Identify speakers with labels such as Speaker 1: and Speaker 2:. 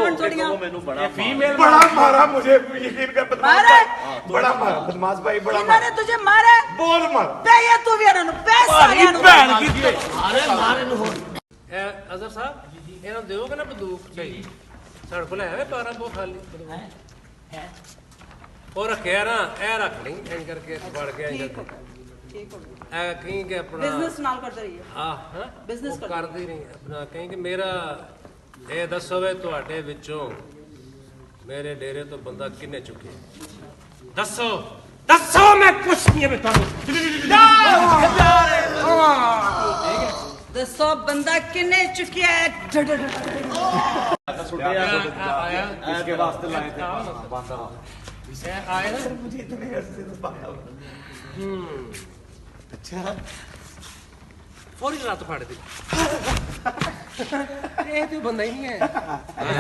Speaker 1: ਹੁਣ ਥੋੜੀਆਂ
Speaker 2: फीमेल बड़ा मारा मुझे यकीन कर बदमाश बड़ा मारा बदमाश भाई बड़ा
Speaker 1: इन्होंने तुझे मारा
Speaker 2: बोल मार
Speaker 1: बे ये तू भी इन्होंने पैसा लिया
Speaker 2: भैन की
Speaker 3: अरे मारे नु हो
Speaker 4: ਅਜ਼ਰ ਸਾਹਿਬ ਇਹਨਾਂ ਦਿਓਗੇ ਨਾ ਬੰਦੂਕ ਚਾਹੀ ਸਾਡੇ ਕੋਲ ਹੈ 12 ਬੋ ਖਾਲੀ
Speaker 1: है
Speaker 4: ਉਹ ਰੱਖਿਆ ਨਾ ਇਹ ਰੱਖ ਲਈ ਐਂ ਕਰਕੇ ਫੜ ਕੇ ਐਂ ਕਰਕੇ
Speaker 1: ठीक हो गया
Speaker 4: ਇਹ ਕਹੀਂ ਕਿ ਆਪਣਾ
Speaker 1: बिजनेस नाल करते रहिए
Speaker 4: ਹਾਂ
Speaker 1: Business
Speaker 4: ਉਹ ਕਰਦੀ ਨਹੀਂ ਆਪਣਾ ਕਹੀਂ ਕਿ ਮੇਰਾ ਇਹ ਦੱਸੋ ਵੇ ਤੁਹਾਡੇ ਵਿੱਚੋਂ ਮੇਰੇ ਡੇਰੇ ਤੋਂ ਬੰਦਾ ਕਿੰਨੇ ਚੁੱਕੇ ਦੱਸੋ ਦੱਸੋ ਮੈਂ ਕੁਛ ਨਹੀਂ ਹੈ ਤੁਹਾਨੂੰ
Speaker 1: दसो बंदा किन्ने चुकिया है
Speaker 4: आया
Speaker 2: इसके वास्ते लाए थे बांधा
Speaker 4: आया ना
Speaker 2: मुझे इतने अरसे से बांधा अच्छा
Speaker 4: फौरी रात फाड़ दी ये तो बंदा ही नहीं है